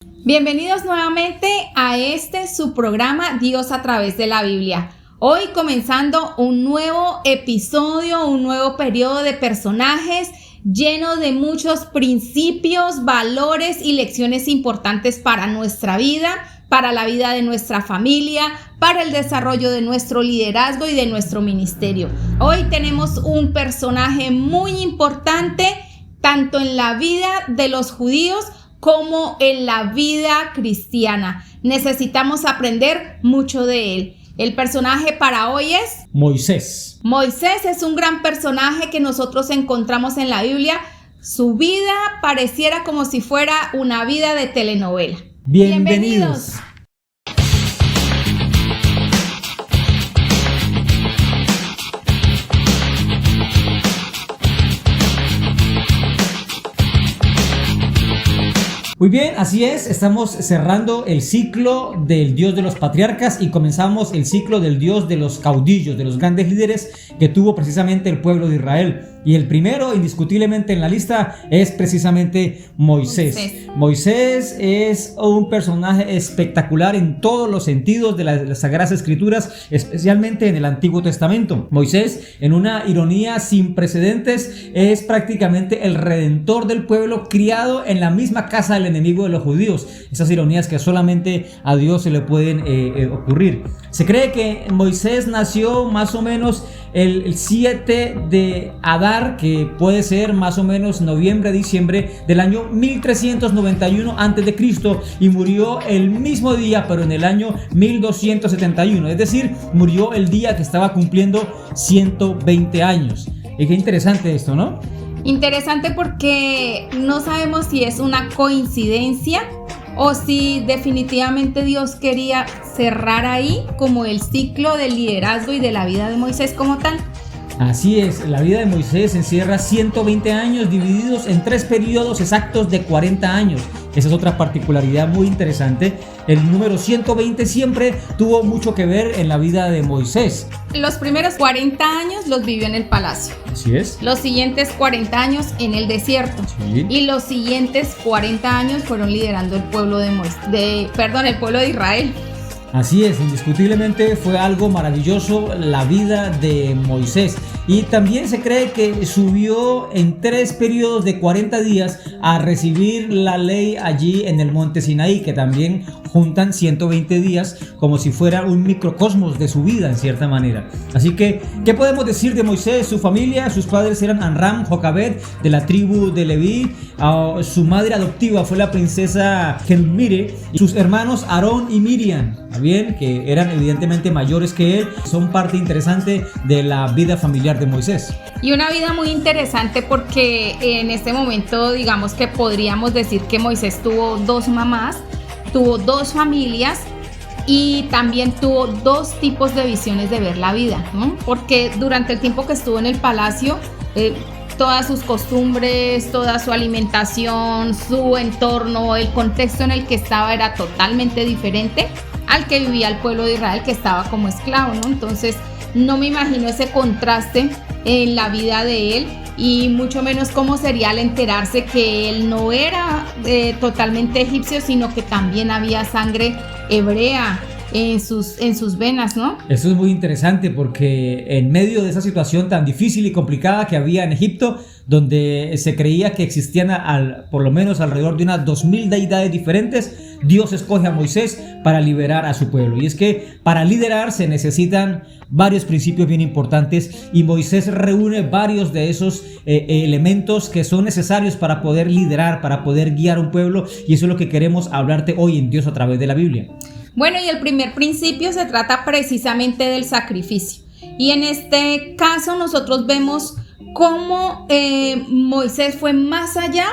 Bienvenidos nuevamente a su programa Dios a través de la Biblia. Hoy comenzando un nuevo episodio, un nuevo periodo de personajes lleno de muchos principios, valores y lecciones importantes para nuestra vida, para la vida de nuestra familia, para el desarrollo de nuestro liderazgo y de nuestro ministerio. Hoy tenemos un personaje muy importante tanto en la vida de los judíos como en la vida cristiana. Necesitamos aprender mucho de él. El personaje para hoy es Moisés. Moisés es un gran personaje que nosotros encontramos en la Biblia. Su vida pareciera como si fuera una vida de telenovela. Bienvenidos. Muy bien, así es, estamos cerrando el ciclo del Dios de los patriarcas y comenzamos el ciclo del Dios de los caudillos, de los grandes líderes que tuvo precisamente el pueblo de Israel. Y el primero, indiscutiblemente en la lista, es precisamente Moisés. Moisés es un personaje espectacular en todos los sentidos de las Sagradas Escrituras, especialmente en el Antiguo Testamento. Moisés, en una ironía sin precedentes, es prácticamente el redentor del pueblo criado en la misma casa del enemigo de los judíos. Esas ironías que solamente a Dios se le pueden ocurrir. Se cree que Moisés nació más o menos el 7 de Adar, que puede ser más o menos noviembre, diciembre del año 1391 a.C. y murió el mismo día, pero en el año 1271, es decir, murió el día que estaba cumpliendo 120 años. Y qué interesante esto, ¿no? Interesante porque no sabemos si es una coincidencia o si definitivamente Dios quería cerrar ahí como el ciclo del liderazgo y de la vida de Moisés como tal. Así es, la vida de Moisés encierra 120 años divididos en 3 periodos exactos de 40 años. Esa es otra particularidad muy interesante. El número 120 siempre tuvo mucho que ver en la vida de Moisés. Los primeros 40 años los vivió en el palacio. Así es. Los siguientes 40 años en el desierto. Sí. Y los siguientes 40 años fueron liderando el pueblo de el pueblo de Israel. Así es, indiscutiblemente fue algo maravilloso la vida de Moisés. Y también se cree que subió en 3 periodos de 40 días a recibir la ley allí en el monte Sinaí, que también juntan 120 días como si fuera un microcosmos de su vida en cierta manera. Así que, ¿qué podemos decir de Moisés? Su familia, sus padres eran Amram, Jocabed, de la tribu de Leví. Su madre adoptiva fue la princesa Gelmire. Y sus hermanos Aarón y Miriam, bien, que eran evidentemente mayores que él, son parte interesante de la vida familiar de Moisés. Y una vida muy interesante porque en este momento digamos que podríamos decir que Moisés tuvo 2 mamás, tuvo 2 familias y también tuvo 2 tipos de visiones de ver la vida, ¿no? Porque durante el tiempo que estuvo en el palacio, todas sus costumbres, toda su alimentación, su entorno, el contexto en el que estaba era totalmente diferente al que vivía el pueblo de Israel, que estaba como esclavo, ¿no? Entonces no me imagino ese contraste en la vida de él y mucho menos cómo sería al enterarse que él no era totalmente egipcio, sino que también había sangre hebrea en sus venas, ¿no? Eso es muy interesante porque en medio de esa situación tan difícil y complicada que había en Egipto, donde se creía que existían por lo menos alrededor de unas 2000 deidades diferentes, Dios escoge a Moisés para liberar a su pueblo. Y es que para liderar se necesitan varios principios bien importantes y Moisés reúne varios de esos elementos que son necesarios para poder liderar, para poder guiar un pueblo, y eso es lo que queremos hablarte hoy en Dios a través de la Biblia. Bueno, y el primer principio se trata precisamente del sacrificio. Y en este caso nosotros vemos cómo Moisés fue más allá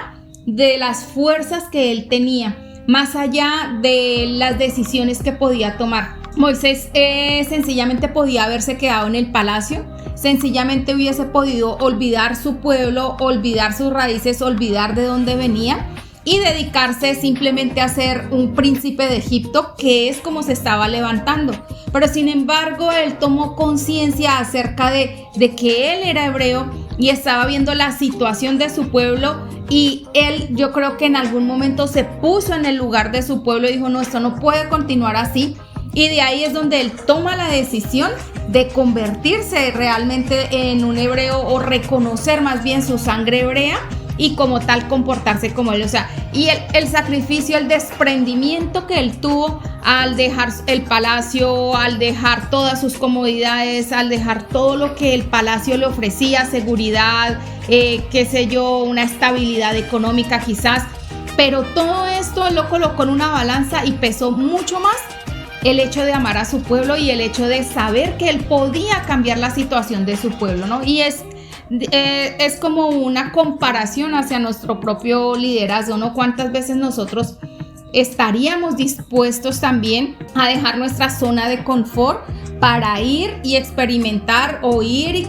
de las fuerzas que él tenía, más allá de las decisiones que podía tomar. Moisés sencillamente podía haberse quedado en el palacio, sencillamente hubiese podido olvidar su pueblo, olvidar sus raíces, olvidar de dónde venía y dedicarse simplemente a ser un príncipe de Egipto, que es como se estaba levantando. Pero sin embargo, él tomó conciencia acerca de que él era hebreo y estaba viendo la situación de su pueblo Y él, yo creo que en algún momento se puso en el lugar de su pueblo y dijo, no, esto no puede continuar así. Y de ahí es donde él toma la decisión de convertirse realmente en un hebreo, o reconocer más bien su sangre hebrea y como tal comportarse como él. O sea, y el sacrificio, el desprendimiento que él tuvo al dejar el palacio, al dejar todas sus comodidades, al dejar todo lo que el palacio le ofrecía, seguridad, qué sé yo, una estabilidad económica quizás, pero todo esto él lo colocó en una balanza y pesó mucho más el hecho de amar a su pueblo y el hecho de saber que él podía cambiar la situación de su pueblo, ¿no? Y es como una comparación hacia nuestro propio liderazgo, ¿no? ¿Cuántas veces nosotros estaríamos dispuestos también a dejar nuestra zona de confort para ir y experimentar, o ir y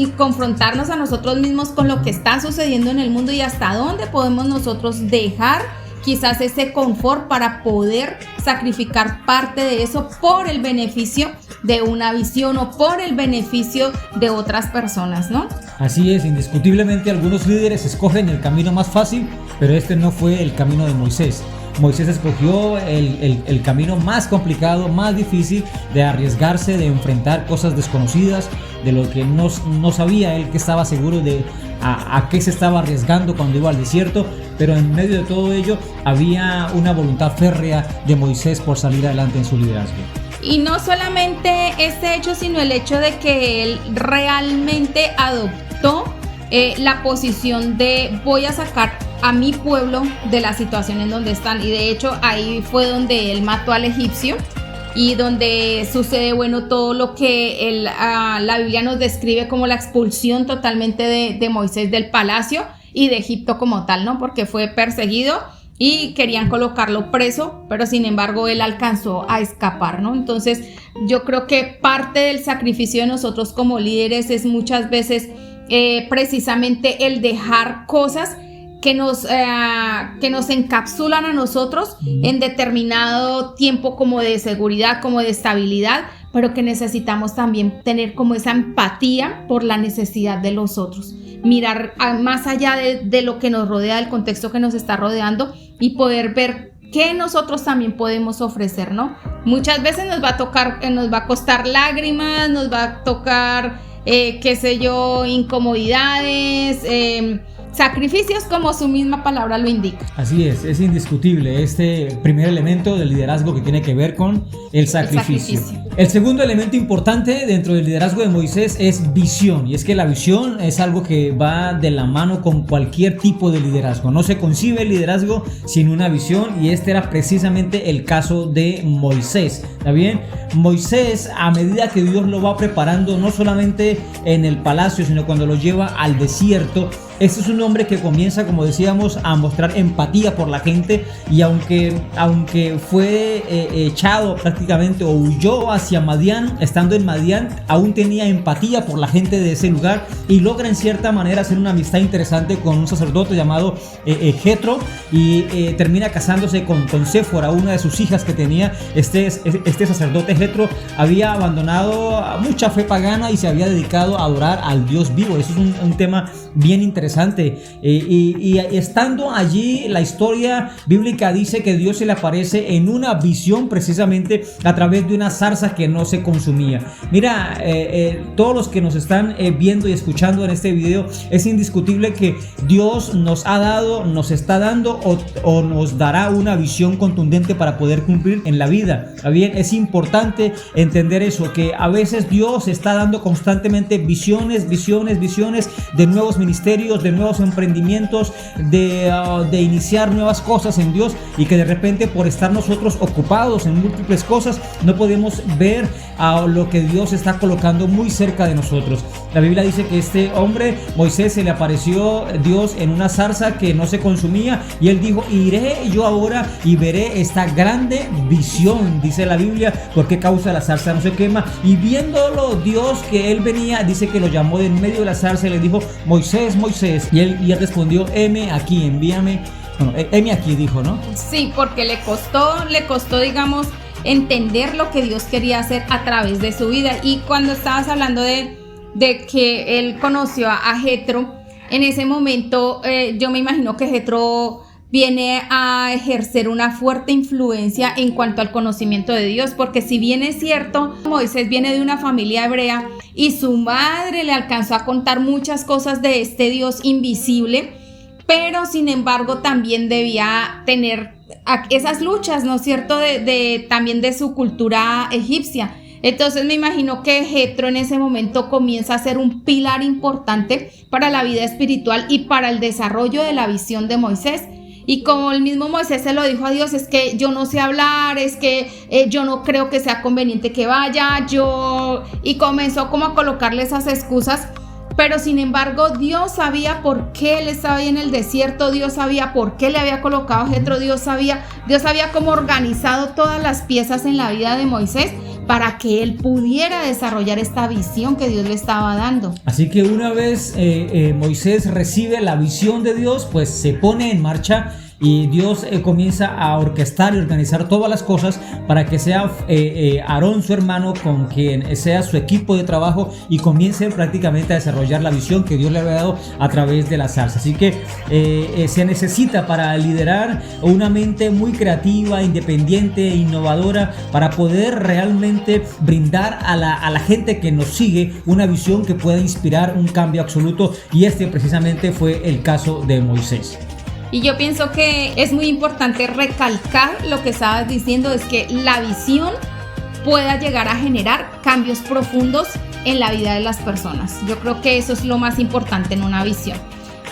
confrontarnos a nosotros mismos con lo que está sucediendo en el mundo, y hasta dónde podemos nosotros dejar quizás ese confort para poder sacrificar parte de eso por el beneficio de una visión o por el beneficio de otras personas, ¿no? Así es, indiscutiblemente algunos líderes escogen el camino más fácil, pero este no fue el camino de Moisés. Moisés escogió el camino más complicado, más difícil, de arriesgarse, de enfrentar cosas desconocidas, de lo que no sabía él, que estaba seguro de a qué se estaba arriesgando cuando iba al desierto, pero en medio de todo ello había una voluntad férrea de Moisés por salir adelante en su liderazgo. Y no solamente este hecho, sino el hecho de que él realmente adoptó la posición de voy a sacar a mi pueblo de la situación en donde están. Y de hecho ahí fue donde él mató al egipcio y donde sucede, bueno, todo lo que la Biblia nos describe como la expulsión totalmente de Moisés del palacio y de Egipto como tal, ¿no? Porque fue perseguido y querían colocarlo preso, pero sin embargo él alcanzó a escapar, ¿no? Entonces yo creo que parte del sacrificio de nosotros como líderes es muchas veces precisamente el dejar cosas que nos encapsulan a nosotros en determinado tiempo, como de seguridad, como de estabilidad, pero que necesitamos también tener como esa empatía por la necesidad de los otros, mirar más allá de lo que nos rodea, del contexto que nos está rodeando, y poder ver qué nosotros también podemos ofrecer, ¿no? Muchas veces nos va a costar lágrimas, nos va a tocar, qué sé yo, incomodidades, sacrificios, como su misma palabra lo indica. Así es indiscutible este primer elemento del liderazgo que tiene que ver con el sacrificio. El segundo elemento importante dentro del liderazgo de Moisés es visión, y es que la visión es algo que va de la mano con cualquier tipo de liderazgo. No se concibe el liderazgo sin una visión, y este era precisamente el caso de Moisés. ¿Está bien? Moisés, a medida que Dios lo va preparando, no solamente en el palacio, sino cuando lo lleva al desierto, este es un hombre que comienza, como decíamos, a mostrar empatía por la gente, y aunque fue echado prácticamente, o huyó hacia Madián, estando en Madián, aún tenía empatía por la gente de ese lugar, y logra en cierta manera hacer una amistad interesante con un sacerdote llamado Jetro, y termina casándose con Séfora, una de sus hijas que tenía. Este sacerdote Jetro había abandonado mucha fe pagana y se había dedicado a adorar al Dios vivo. Eso es un tema bien interesante. Y estando allí, la historia bíblica dice que Dios se le aparece en una visión, precisamente a través de una zarza que no se consumía. Mira, todos los que nos están viendo y escuchando en este video, es indiscutible que Dios nos está dando o nos dará una visión contundente para poder cumplir en la vida. Bien, es importante entender eso, que a veces Dios está dando constantemente visiones de nuevos ministerios, de nuevos emprendimientos, de iniciar nuevas cosas en Dios, y que de repente, por estar nosotros ocupados en múltiples cosas, no podemos ver a lo que Dios está colocando muy cerca de nosotros. La Biblia dice que este hombre, Moisés, se le apareció Dios en una zarza que no se consumía, y él dijo: iré yo ahora y veré esta grande visión, dice la Biblia, porque causa la zarza no se quema. Y viéndolo Dios que él venía, dice que lo llamó de en medio de la zarza y le dijo: Moisés, Moisés. Y él respondió: heme aquí, envíame. Bueno, heme aquí, dijo, ¿no? Sí, porque le costó, digamos, entender lo que Dios quería hacer a través de su vida. Y cuando estabas hablando de que él conoció a Jetro, en ese momento yo me imagino que Jetro viene a ejercer una fuerte influencia en cuanto al conocimiento de Dios, porque si bien es cierto, Moisés viene de una familia hebrea y su madre le alcanzó a contar muchas cosas de este Dios invisible, pero sin embargo también debía tener esas luchas, ¿no es cierto?, también de su cultura egipcia. Entonces me imagino que Jetro en ese momento comienza a ser un pilar importante para la vida espiritual y para el desarrollo de la visión de Moisés. Y como el mismo Moisés se lo dijo a Dios, es que yo no sé hablar, es que yo no creo que sea conveniente que vaya, y comenzó como a colocarle esas excusas. Pero sin embargo Dios sabía por qué él estaba ahí en el desierto, Dios sabía por qué le había colocado a Jetro, Dios había cómo organizado todas las piezas en la vida de Moisés para que él pudiera desarrollar esta visión que Dios le estaba dando. Así que una vez Moisés recibe la visión de Dios, pues se pone en marcha y Dios comienza a orquestar y organizar todas las cosas para que sea Aarón, su hermano, con quien sea su equipo de trabajo, y comience prácticamente a desarrollar la visión que Dios le había dado a través de la zarza. Así que se necesita para liderar una mente muy creativa, independiente e innovadora para poder realmente brindar a la gente que nos sigue una visión que pueda inspirar un cambio absoluto, y este precisamente fue el caso de Moisés. Y yo pienso que es muy importante recalcar lo que estabas diciendo, es que la visión pueda llegar a generar cambios profundos en la vida de las personas. Yo creo que eso es lo más importante en una visión.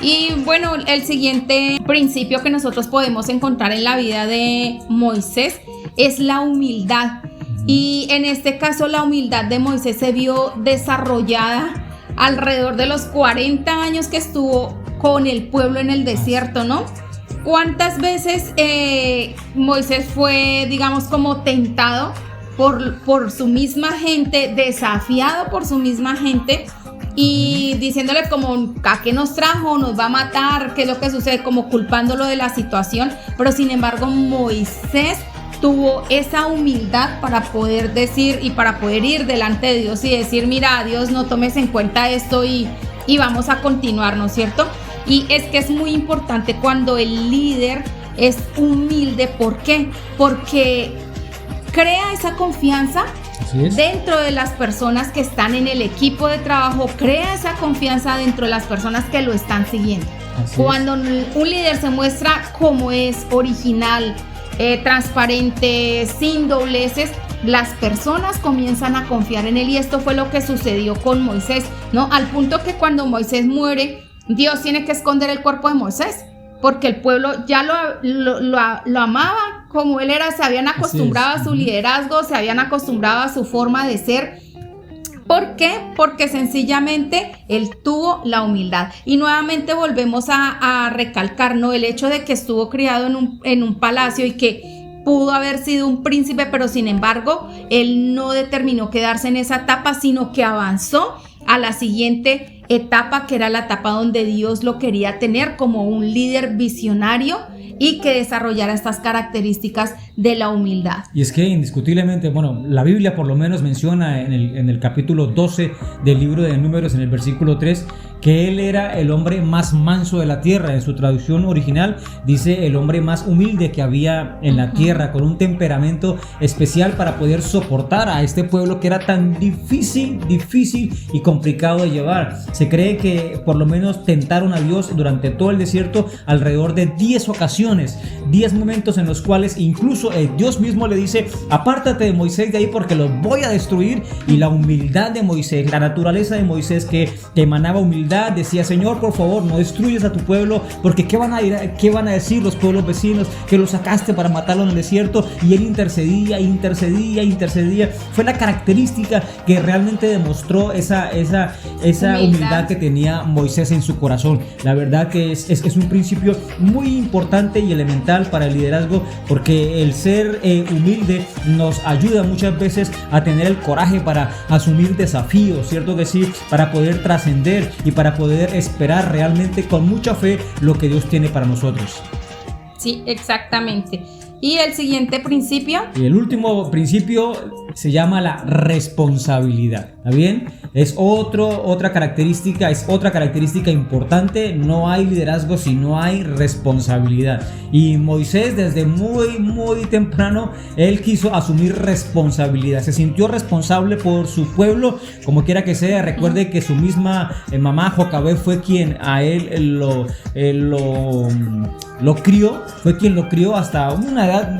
Y bueno, el siguiente principio que nosotros podemos encontrar en la vida de Moisés es la humildad. Y en este caso la humildad de Moisés se vio desarrollada alrededor de los 40 años que estuvo con el pueblo en el desierto, ¿no? ¿Cuántas veces Moisés fue, digamos, como tentado por su misma gente, desafiado por su misma gente, y diciéndole como, ¿a qué nos trajo? ¿Nos va a matar? ¿Qué es lo que sucede? Como culpándolo de la situación. Pero sin embargo Moisés tuvo esa humildad para poder decir y para poder ir delante de Dios y decir, mira, Dios, no tomes en cuenta esto y vamos a continuar, ¿no es cierto? Y es que es muy importante cuando el líder es humilde. ¿Por qué? Porque crea esa confianza dentro de las personas que están en el equipo de trabajo, crea esa confianza dentro de las personas que lo están siguiendo. Cuando un líder se muestra como es, original, transparente, sin dobleces, las personas comienzan a confiar en él, y esto fue lo que sucedió con Moisés, ¿no? Al punto que cuando Moisés muere, Dios tiene que esconder el cuerpo de Moisés, porque el pueblo ya lo amaba como él era, se habían acostumbrado a su liderazgo, se habían acostumbrado a su forma de ser. ¿Por qué? Porque sencillamente él tuvo la humildad. Y nuevamente volvemos a recalcar, ¿no?, el hecho de que estuvo criado en un palacio y que pudo haber sido un príncipe, pero sin embargo él no determinó quedarse en esa etapa, sino que avanzó a la siguiente etapa, que era la etapa donde Dios lo quería tener como un líder visionario y que desarrollara estas características de la humildad. Y es que indiscutiblemente, bueno, la Biblia por lo menos menciona en el capítulo 12 del libro de Números, en el versículo 3, que él era el hombre más manso de la tierra. En su traducción original dice el hombre más humilde que había en la tierra, con un temperamento especial para poder soportar a este pueblo que era tan difícil y complicado de llevar. Se cree que por lo menos tentaron a Dios durante todo el desierto alrededor de 10 ocasiones, 10 momentos en los cuales incluso Dios mismo le dice: apártate de Moisés de ahí porque los voy a destruir. Y la humildad de Moisés, la naturaleza de Moisés que emanaba humildad, decía: Señor, por favor, no destruyes a tu pueblo, porque ¿qué van a decir los pueblos vecinos? Que lo sacaste para matarlo en el desierto. Y él intercedía. Fue la característica que realmente demostró esa humildad que tenía Moisés en su corazón. La verdad que es un principio muy importante y elemental para el liderazgo, porque el ser humilde nos ayuda muchas veces a tener el coraje para asumir desafíos, ¿cierto que sí? Para poder trascender y para poder esperar realmente con mucha fe lo que Dios tiene para nosotros. Sí, exactamente. Y el siguiente principio. Y el último principio se llama la responsabilidad. ¿Está bien? Es otra característica importante. No hay liderazgo si no hay responsabilidad. Y Moisés, desde muy temprano, él quiso asumir responsabilidad. Se sintió responsable por su pueblo, como quiera que sea. Recuerde que su misma mamá Jocabed fue quien a él lo crió, fue quien lo crió hasta una edad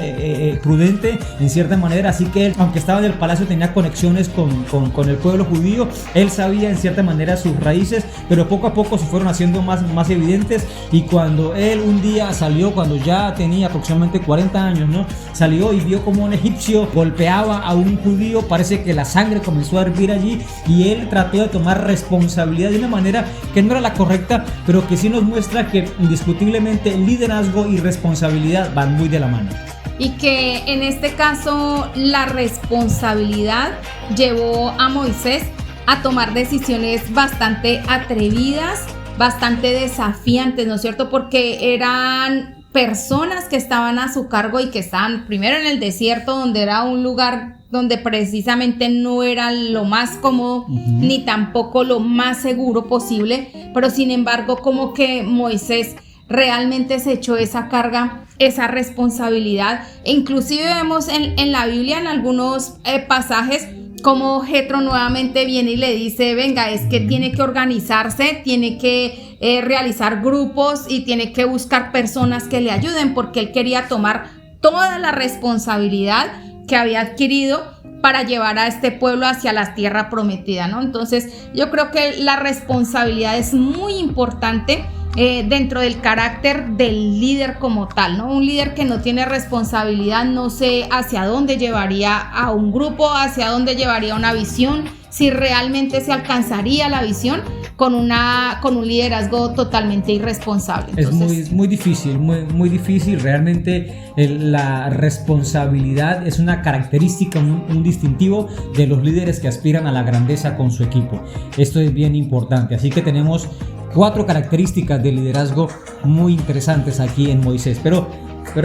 prudente en cierta manera. Así que él, aunque estaba en el palacio, tenía conexiones con el pueblo judío. Él sabía en cierta manera sus raíces, pero poco a poco se fueron haciendo más evidentes. Y cuando él un día salió, cuando ya tenía aproximadamente 40 años, ¿no? Salió y vio como un egipcio golpeaba a un judío, parece que la sangre comenzó a hervir allí, y él trató de tomar responsabilidad de una manera que no era la correcta, pero que sí nos muestra que indiscutiblemente liderazgo y responsabilidad van muy de la mano. Y que en este caso la responsabilidad llevó a Moisés a tomar decisiones bastante atrevidas, bastante desafiantes, ¿no es cierto? Porque eran personas que estaban a su cargo y que estaban primero en el desierto, donde era un lugar donde precisamente no era lo más cómodo, ni tampoco lo más seguro posible, pero sin embargo como que Moisés realmente se echó esa carga, esa responsabilidad. E inclusive vemos en la Biblia, en algunos pasajes, como Jetro nuevamente viene y le dice, venga, es que tiene que organizarse, tiene que realizar grupos y tiene que buscar personas que le ayuden, porque él quería tomar toda la responsabilidad que había adquirido para llevar a este pueblo hacia la tierra prometida, ¿no? Entonces yo creo que la responsabilidad es muy importante dentro del carácter del líder como tal, ¿no? Un líder que no tiene responsabilidad, no sé hacia dónde llevaría a un grupo, hacia dónde llevaría una visión, si realmente se alcanzaría la visión con un liderazgo totalmente irresponsable. Entonces, es muy difícil. Realmente la responsabilidad es una característica, un distintivo de los líderes que aspiran a la grandeza con su equipo. Esto es bien importante. Así que tenemos 4 características de liderazgo muy interesantes aquí en Moisés, pero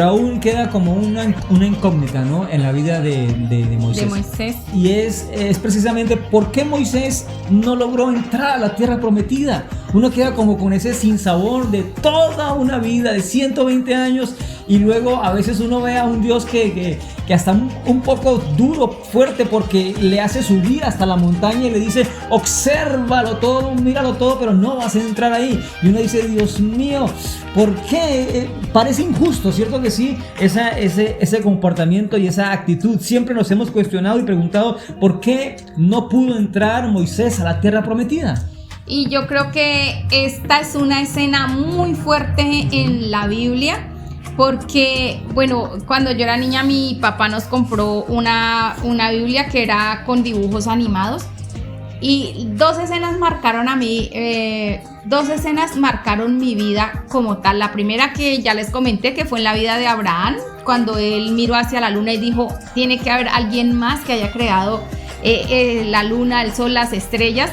aún queda como una incógnita, ¿no? En la vida de Moisés. Y es precisamente por qué Moisés no logró entrar a la tierra prometida. Uno queda como con ese sinsabor de toda una vida, de 120 años, y luego a veces uno ve a un Dios que hasta un poco duro, fuerte, porque le hace subir hasta la montaña y le dice, obsérvalo todo, míralo todo, pero no vas a entrar ahí. Y uno dice, Dios mío, ¿por qué? Parece injusto, ¿cierto que sí? Ese comportamiento y esa actitud. Siempre nos hemos cuestionado y preguntado, ¿por qué no pudo entrar Moisés a la tierra prometida? Y yo creo que esta es una escena muy fuerte en la Biblia, porque, bueno, cuando yo era niña mi papá nos compró una Biblia que era con dibujos animados, y 2 escenas marcaron a mí, 2 escenas marcaron mi vida como tal. La primera que ya les comenté, que fue en la vida de Abraham, cuando él miró hacia la luna y dijo, tiene que haber alguien más que haya creado la luna, el sol, las estrellas.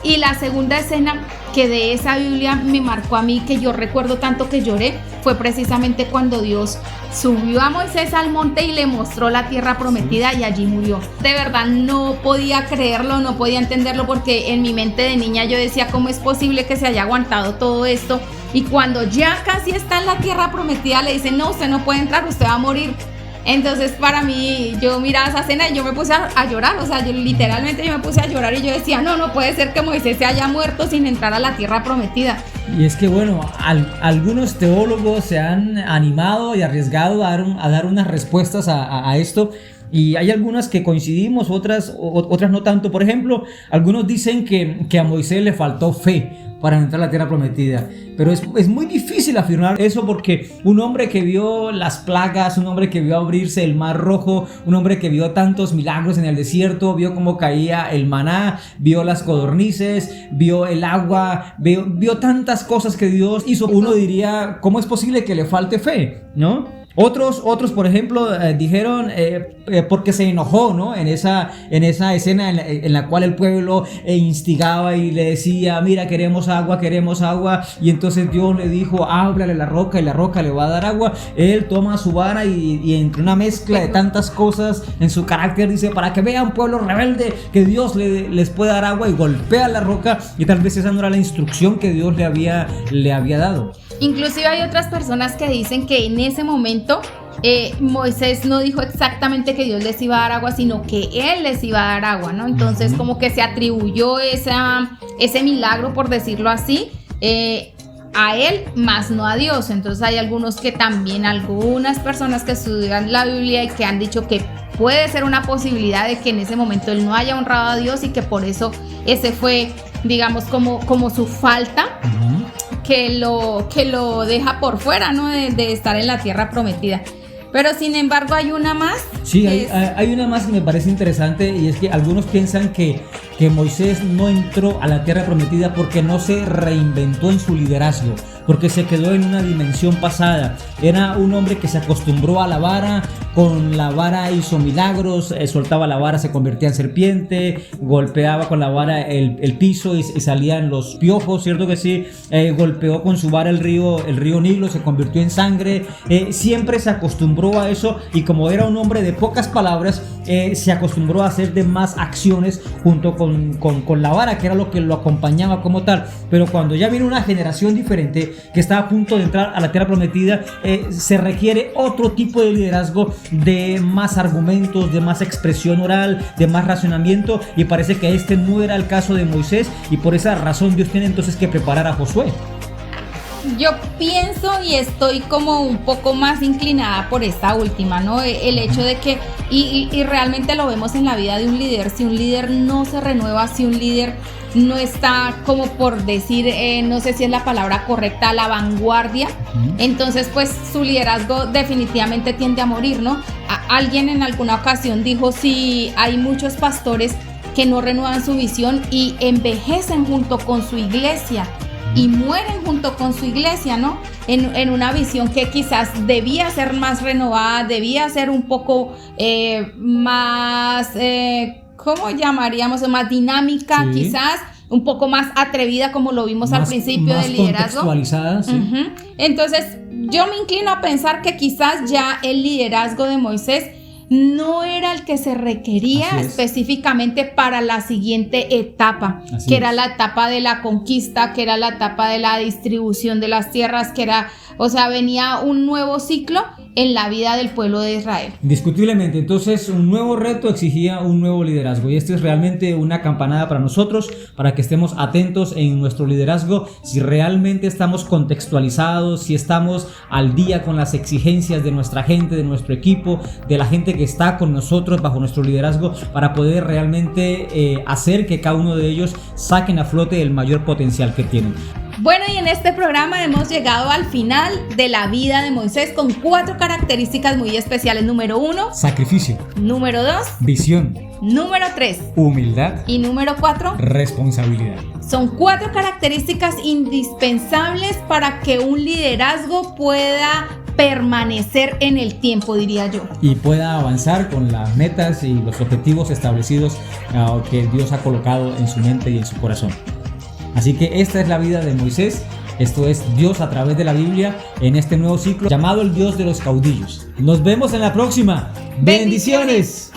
Y la segunda escena que de esa Biblia me marcó a mí, que yo recuerdo tanto que lloré, fue precisamente cuando Dios subió a Moisés al monte y le mostró la tierra prometida, y allí murió. De verdad no podía creerlo, no podía entenderlo, porque en mi mente de niña yo decía, ¿cómo es posible que se haya aguantado todo esto? Y cuando ya casi está en la tierra prometida le dicen, no, usted no puede entrar, usted va a morir. Entonces para mí, yo miraba esa escena y yo me puse a llorar, o sea, yo literalmente me puse a llorar y yo decía, no puede ser que Moisés se haya muerto sin entrar a la tierra prometida. Y es que bueno, algunos teólogos se han animado y arriesgado a dar unas respuestas a esto. Y hay algunas que coincidimos, otras no tanto. Por ejemplo, algunos dicen que a Moisés le faltó fe para entrar a la tierra prometida. Pero es muy difícil afirmar eso, porque un hombre que vio las plagas, un hombre que vio abrirse el mar rojo, un hombre que vio tantos milagros en el desierto, vio cómo caía el maná, vio las codornices, vio el agua, vio tantas cosas que Dios hizo. Uno diría, ¿cómo es posible que le falte fe? ¿No? Otros, por ejemplo, dijeron porque se enojó, ¿no? En esa escena en la cual el pueblo instigaba y le decía, mira, queremos agua, y entonces Dios le dijo, háblale a la roca y la roca le va a dar agua. Él toma su vara y entre una mezcla de tantas cosas en su carácter dice, para que vean pueblo rebelde que Dios les puede dar agua, y golpea la roca, y tal vez esa no era la instrucción que Dios le había dado. Inclusive hay otras personas que dicen que en ese momento Moisés no dijo exactamente que Dios les iba a dar agua, sino que Él les iba a dar agua, ¿no? Entonces como que se atribuyó ese milagro, por decirlo así, a Él, más no a Dios. Entonces hay algunas personas que estudian la Biblia y que han dicho que puede ser una posibilidad de que en ese momento Él no haya honrado a Dios y que por eso ese fue, digamos, como su falta, que lo deja por fuera, ¿no? De estar en la tierra prometida. Pero sin embargo hay una más. Sí, hay una más que me parece interesante, y es que algunos piensan que Moisés no entró a la tierra prometida porque no se reinventó en su liderazgo, porque se quedó en una dimensión pasada. Era un hombre que se acostumbró a la vara, con la vara hizo milagros, soltaba la vara, se convertía en serpiente, golpeaba con la vara el piso y salían los piojos, ¿cierto que sí? Golpeó con su vara el río Nilo, se convirtió en sangre. Siempre se acostumbró a eso, y como era un hombre de pocas palabras, se acostumbró a hacer demás acciones junto con la vara, que era lo que lo acompañaba como tal. Pero cuando ya viene una generación diferente que está a punto de entrar a la tierra prometida, se requiere otro tipo de liderazgo, de más argumentos, de más expresión oral, de más razonamiento, y parece que este no era el caso de Moisés, y por esa razón Dios tiene entonces que preparar a Josué. Yo pienso y estoy como un poco más inclinada por esta última, ¿no? El hecho de que, y realmente lo vemos en la vida de un líder, si un líder no se renueva, si un líder no está, como por decir, no sé si es la palabra correcta, a la vanguardia, entonces pues su liderazgo definitivamente tiende a morir, ¿no? Alguien en alguna ocasión dijo, si hay muchos pastores que no renuevan su visión y envejecen junto con su iglesia, y mueren junto con su iglesia, ¿no? En una visión que quizás debía ser más renovada, debía ser un poco más, ¿cómo llamaríamos? Más dinámica, sí. Quizás un poco más atrevida, como lo vimos al principio del liderazgo. Contextualizada, sí. Entonces, yo me inclino a pensar que quizás ya el liderazgo de Moisés no era el que se requería específicamente para la siguiente etapa, que era la etapa de la conquista, que era la etapa de la distribución de las tierras, que era, o sea, venía un nuevo ciclo en la vida del pueblo de Israel. Indiscutiblemente, entonces un nuevo reto exigía un nuevo liderazgo, y esto es realmente una campanada para nosotros, para que estemos atentos en nuestro liderazgo, si realmente estamos contextualizados, si estamos al día con las exigencias de nuestra gente, de nuestro equipo, de la gente que está con nosotros bajo nuestro liderazgo, para poder realmente hacer que cada uno de ellos saquen a flote el mayor potencial que tienen. Bueno, y en este programa hemos llegado al final de la vida de Moisés con 4 características muy especiales. Número 1, sacrificio. Número 2, visión. Número 3, humildad. Y número 4, responsabilidad. Son 4 características indispensables para que un liderazgo pueda permanecer en el tiempo, diría yo, y pueda avanzar con las metas y los objetivos establecidos que Dios ha colocado en su mente y en su corazón. Así que esta es la vida de Moisés. Esto es Dios a través de la Biblia en este nuevo ciclo llamado el Dios de los caudillos. Nos vemos en la próxima. ¡Bendiciones!